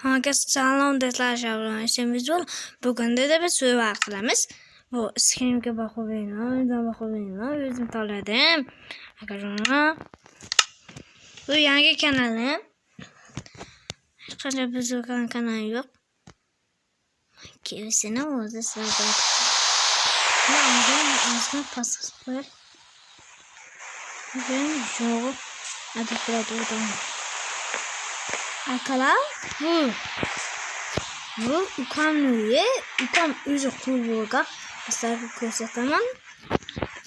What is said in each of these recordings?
Herkese selam dostlar, Şaban Şemizol. Bugün de bir soru qilamiz. Bu screenga bakıyorum, özüm tanladım. Arkadaşlar, bu yangi kanalim. Qancha biz kanal yo'q. Kelisini o'zi sizlarga. Aslında pasız var. Ben yo'q. Hadi buradan. Arkadaşlar, bu ukamlığı, ukam özü kuruluğa sizlerge ko'rsataman.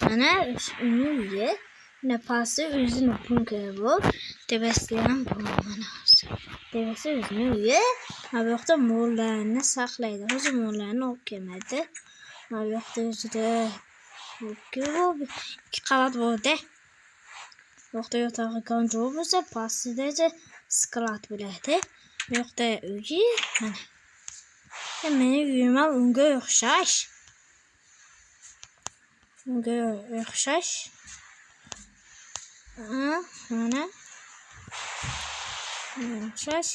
Mana uni ne pası özünü punkı bu. Tebessüm bu mana. Tebessüm özünü bu yoqda mollarni saqlaydi. O'zi mollarni olib kelmaydi. Bu yoqda o'zida ikki qavat borda. Bu yoqda yotog'i konjur bo'lsa, pastida sklad bo'ladi. Bu yoqda uyi mana. Meni uyim ham unga o'xshash. Mana. O'xshash.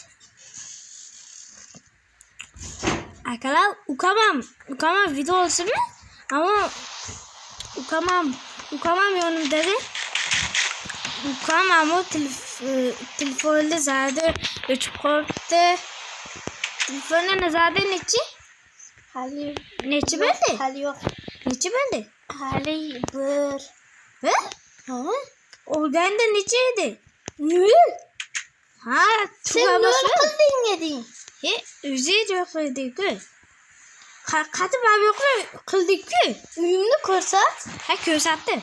Akalar, ukamam video olsunmi? Ama ukamam yonimdagi. Ukamam o telefonda zaten o'chib qolibdi. Telefonda zaten nechi? Hali nechi bo'ldi? hali yo'q. Nechi bo'ldi? Hali bir. Ha? Olganda necha edi? 0. Ha, Sen nima qilding eding? O'zi yo'q edi-ku. Qatib ham yo'q qildik-ku. Uyimni ko'rsat. Ha, ko'rsatdi.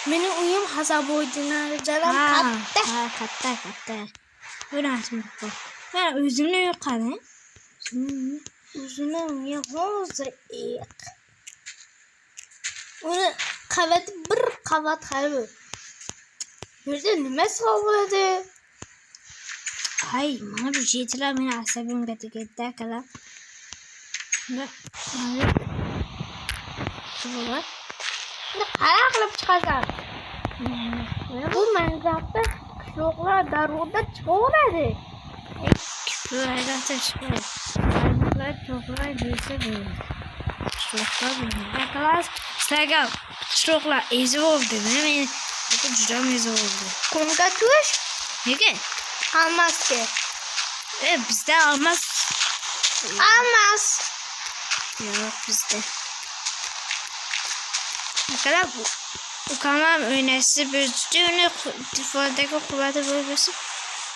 Meni uyim hasaboydinar katta. Ha, katta. O'rashmi bu. Mana o'zimni yo'q qani. O'zini unga hozir uni qavat bir qavat hali. Bu yerda nima sog'ladi? Ay, mana bu jetlar meni asabimga tegadi akalar. Mana Buni qara qilib chiqasan. Bu manzarda qishloqlar darvoda chiqaveradi. Şurada çıkıyor. Çoklar değilse böyle. Çoklar böyle. Arkadaşlar sizlerge çoklar ezi oldu. Benim cücem ezi oldu. Kumga tuş. Nege? Almaz ki. Bizde almaz. Almaz. Yok bizde. Arkadaşlar bu kanal önerisi büyüdüğünü telefondaki kuvveti bölgesi.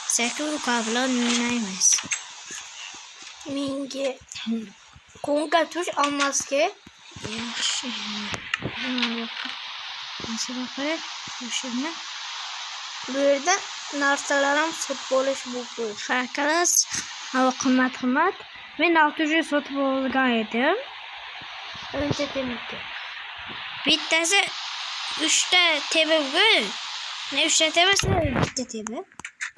Sakın bu kablolar oynayamaz. Mingi. Kumga tuş almaz ki. Yaxshi. Nasıl bakayım? Şuna. Bu yerda narsalarim futbolish bu. Arkadaş, hava qimmat. Men 600 sotib olgan edim. Önce temizlik. Bittasi 3 ta tebib. Ne 3 ta tebib, bitta tebib.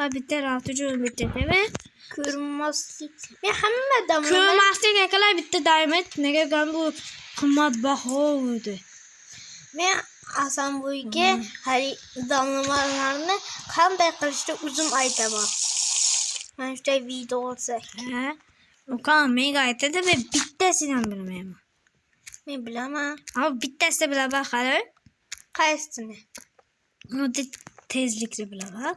Va bitta 600 bitta tebib. Ko'rmaslik. Men hammadan Ko'rmaslik akalar bitta diamond. Nega bu qimmatbaho edi. Men Hasanboyga hali damlamalarni qanday qilishni o'zim aytaman. Mana shunday video olsak. Ha? Ukam menga aytadi, men bittasini ham bilmayman. Men bilaman. Ama bittasini bilaman qara. Qaysini? Buni tezlikni bilaman.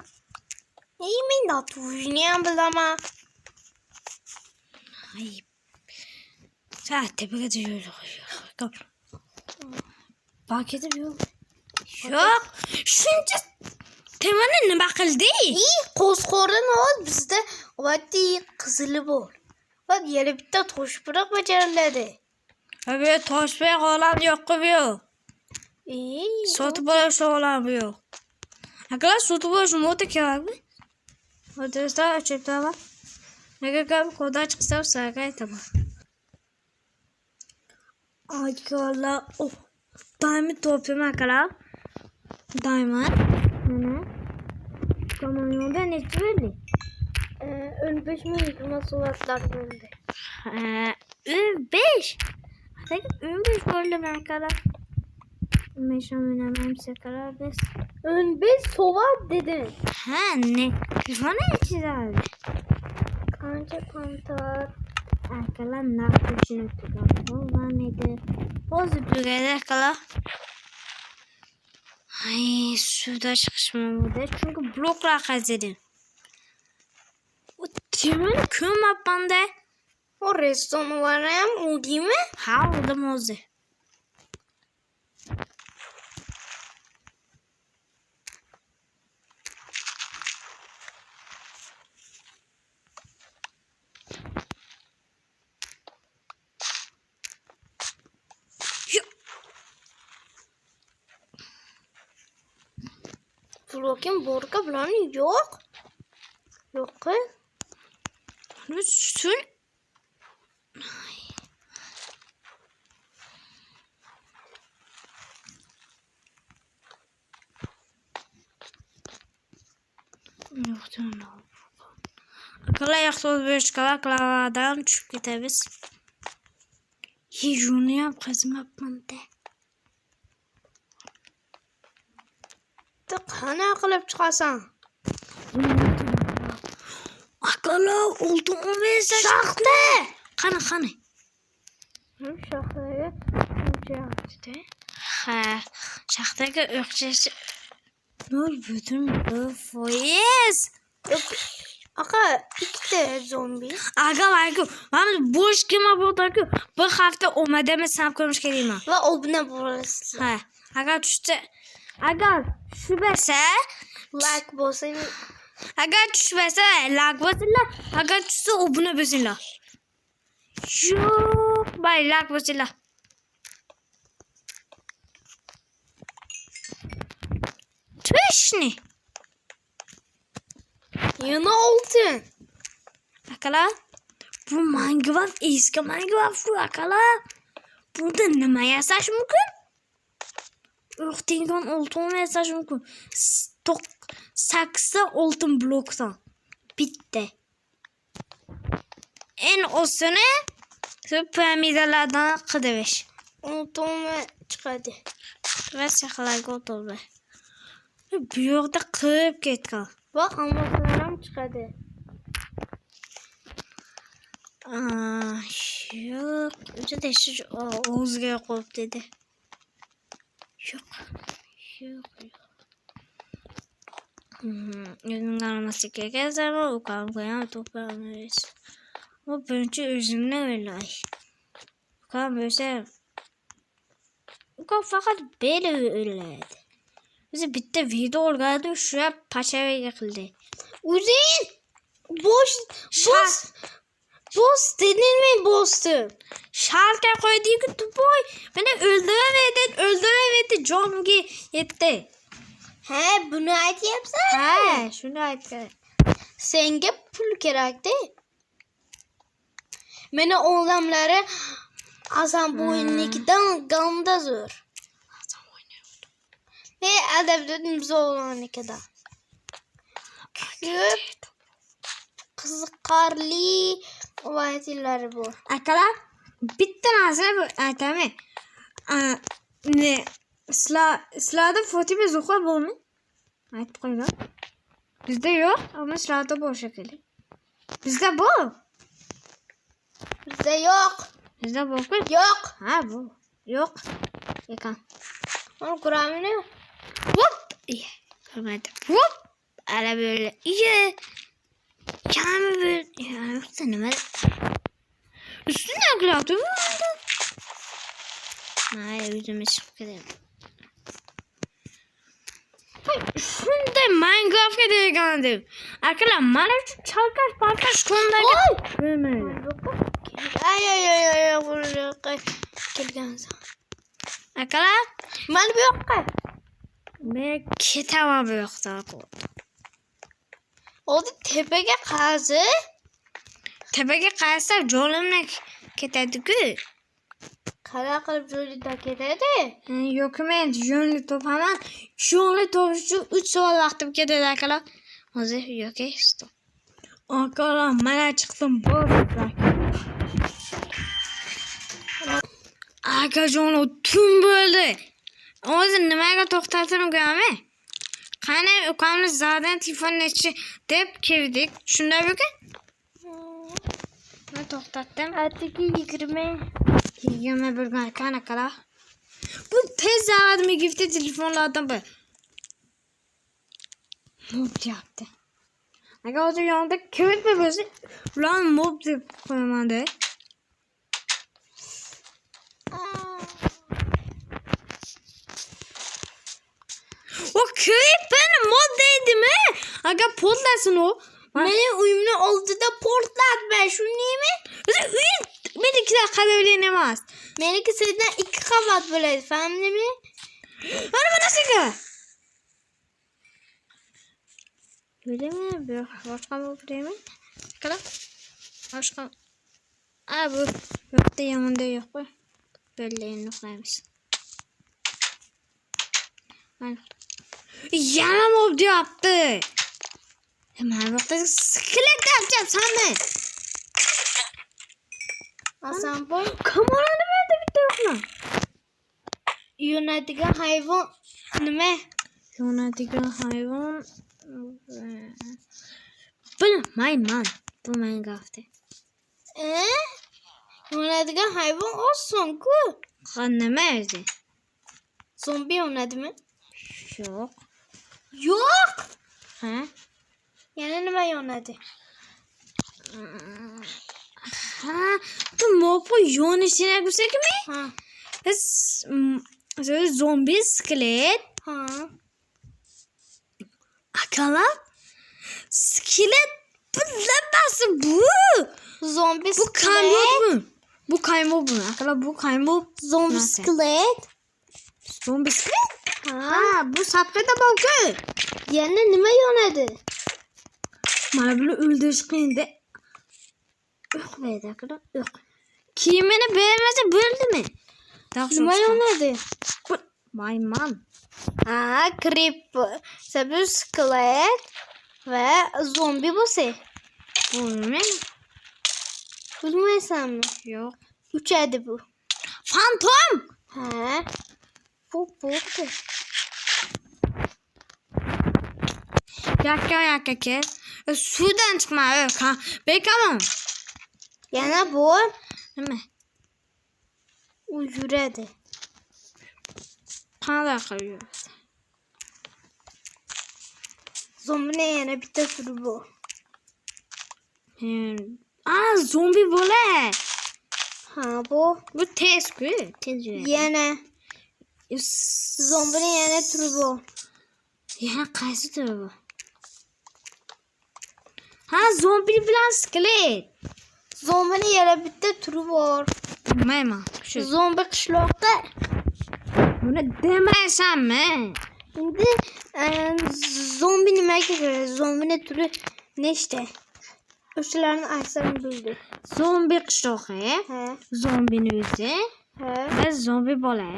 Men natujni ham bilaman. Ay. Tepaga yo'q. Paketim yo'q. Yo'q. Shuncha temani nima qildi? Qo'zg'ordan ol bizda vati qizili bor. Va yana bitta toshpiroq bajariladi. Abi toshpiroq olam yo'q-ku yo'q. Sotib olish olam yo'q. Akalar sotib olish moda kerakmi? Adresda ochibman. Nega gap ko'dan chiqsa sizlarga aytaman. Akalar, diamond topim akalar. Diamond. Mana. Kamyonda necha bo'ldi? 15 ming mahsulotlar bo'ldi. 15. Hadi 15 bo'ldi akalar. Meşamına memse karar 15 soğan dedin. Ha ne? Telefonu çizerdi. Kanca kontor. Akalar narko düşünüp tutan. Bu neydi? Bozup bir akalar. Ay suda çıkışmam burada. Çünkü bloklar kazedin. O temel küm yapmanda. O restoranı var ya o değil mi? Ha orada moze. Blokin borka falan yok. Yok kız. Lütfen. Yok canım. Akıllı yaklaşık bir kaladan düşüp gideriz. Yiyunu yap kızım yapman de. Tık hani akılıp çıkarsan. Akıllı oldu o mesaj. Şahtı. Kanı. Şahtaya uçaktı. Ha, şahtaki ökçesi. Ne oldu bütün bu foyez? Yok. Aka iki de zombi. Aga. Ben boş kime buradaki bu hafta o mademe sanıp koymuş geleyim ha. Ve o buna burası. Ha. Aga düştü. Aga şüphese. Like boss'un. Aga düşmese lag basınla. Aga düşse o buna basınla. Yok. Bay lag basınla. Tüş ne? Yana altın. Akala. Bu Minecraft eski Minecraft bu akala. Burada ne yasaş mümkün? Örtünden altın yasaş mümkün. Stok saksı altın bloktan. Bitti. En o sene piramidalardan kıdıveş. Altın ve çıkardı. Ve şakalar oldu be. Bu yolda kırıp git kal. Bak anlatlarım çıkardı. Yok. Önce de şu Oğuz'a koyup dedi. Yok. Yüzünün kanaması gerekirse ama o kavgaya toplamayız. O bence üzümle öyle. O kadar böyle. O kadar fakat böyle öyleydi. Bize bitti video oldu. Şuraya paçaya yıkıldı. Uzun. Boş. Boss dedin mi boss'tu? Şarkı koyduğu gibi boy. Beni öldüremedi. John yetti. He bunu ait yapsana. He şunu ayıttı. Senge pul kerakti. Mene oğlamları azam boyunlukidan gamda zor. Ve adabdödümüz oğlan ne kadar. Küp. Kızıkarlı ovayetileri bu. Arkadaşlar bitti nasıl bu atemi? Ne? Slada fotoğrafı zuhal bu mu? Evet koyma. Bizde yok ama slada bu şekilde. Bizde bu. Bizde yok. Bizde bu. Yok. Ha bu. Yok. Yakan. Onun kuramını. Hop. İyi. Görmedim. Hop. Ara böyle. İyi. Yani böyle. Ya yoksa ne var? Üstüne klavye mi vardı? Hayır yüzüme çıkıp gidelim. Şimdi Minecraft'a diye geldim. Arkadaşlar Minecraft çalkaş parkaş konularda. Böyle. Ay vuruyor. Gelgen sana. Arkadaşlar Ben bir yok kay. ben kitaba bir yok daha koydum. O da tepeye kazı. Tepeye kaysa canımla kitadı ki. Kara kalıp jolly da kededi. Yok men yönlü top hemen. Yönlü top şu 3 saat vaktim gidiyor arkadaşlar. O zaman yok stop. Arkadaşlar ben çıktım bu arada. Arkadaşlar tüm böyle. O yüzden nemeye toktatırım görme. Qani ukamni zadan telefonni ichi deb kirdik. Shunda bugun. Men to'xtatdim. Atigi 20 bo'lgan qanaqa? Bu tez zavodmi gifte telefonlardan bir. Mob yaptı. Agar hozir yonida kiritma bo'lsa, ularni mob deb qo'yaman-da. O creeper mod deydimi? Agar portlasin o. Mening uyimni oldida portlatma, shundaymi? Uyim menikilar qadrli emas. Meniki sizdan 2 qavat bo'ladi, fahmdingmi? Mana bunasiga. Öylemi? Başka mı öylemi? Kala. Başka. Bu. Yok da yanında yok bu. Böyle yanıqlaymış. Yanım oldu yaptı. Hemen bakta skelet yapacağım sandım. Hasan boy Kamerayı verdi bitti yok mu? yonadigan hayvon nima? Yonadigan hayvon. Bilmayman. Bu Minecraft'te. Yonadigan hayvon oson-ku. Nima o'zi? Zombi yonadimi? Yo'q. Yo'q. Ha? Yana nima yonadi? Ha, bu mopu yonishini ko'rsakmi? Ha. Zombi skelet. Ha. Akalar. Skelet nasıl bu? Zombi Bu kaymok mu? Bu kaymok mu? Akalar bu kaymok. Zombi Nasıl? skelet. Zombi skelet? Ha. Bu saprada balkı. Yana nima yonadi? Mana buni o'ldirish qiyin-da. Uxlaydi akalar. Kiyimini bermasa bo'ldimi? Nima yonadi? Mayman. Ha, creeper. Sabir skelet ve zombi bo'lsa. Bilmayman. Bilmaysanmi? Yo'q. Uchadi bu. Fantom. Ha. Bu. Yakka kes. Suvdan chiqma. Bekaman. Yana bu. Nima? U yuradi. Qanday qilib? Zombini yana bitta turi bu. Zombi bola. Ha, bu. Bu tez-ku. Tez yuradi. Yana. Zombini yana turi bu. Yana qaysi turi bu? Ha, zombi bilan skelet. Zombini yana bitta turi bor. Bilmayman. Shu. Zombi qishloqda. Buni demaysanmi? Endi zombi nimaga ko'ra? Zombini turi nechta? O'shalarni aytsam bildi. Zombi qishlog'i, Ha. zombini o'zi, Ha. va zombi bola,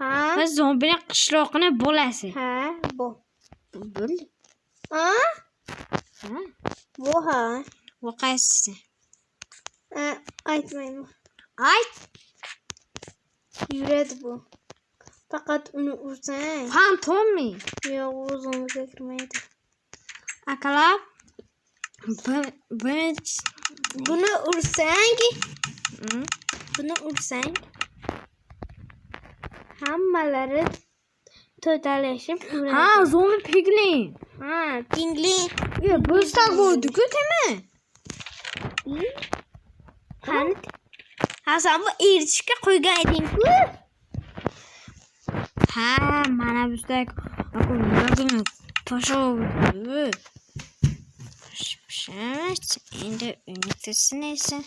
Ha. va zombini qishlog'ini bolasi. Ha. Bu. Bo'ldi. Ha? Ha? Bu ha. Bu qaysisi? Aytmayman. Ayt. Yuradi bu. Faqat uni ursang. Fantommi? Yo'q, u zombiga kirmaydi. Akalar. Buni ursang, Hı? buni ursang hammalari to'dalashib uradi. Ha, zombi piglin. Ha, pingli. Yo, bo'stak bo'ldi-ku, temi? Qani? Ha, sen bu erishga qo'ygan eding-ku. Ha, mana bo'stak. Akullarni tashlab. Pişmiş. Endi ünitesi neyse.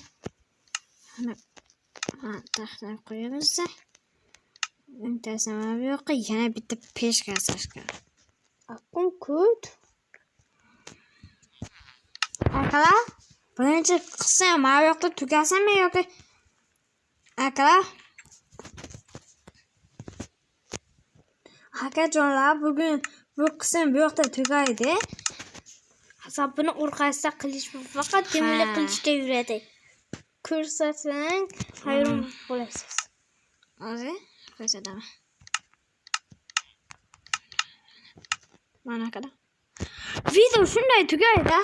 Taxtdan qo'yamiz. Ünitesi bu yoqqa yana bitta peshka yasashga. Aqum kut. Akalar, birinchi qism mana bu yoqda tugasammi yoki akalar? Akajonlar, bugun bu qism bu yoqda tugaydi. Hisobini orqasida qilish faqat temir Ha. qilishda yuradi. Ko'rsatsang hayron bo'lasiz. O'zi ko'rsataman. mana haqida. Video shunday tugaydi.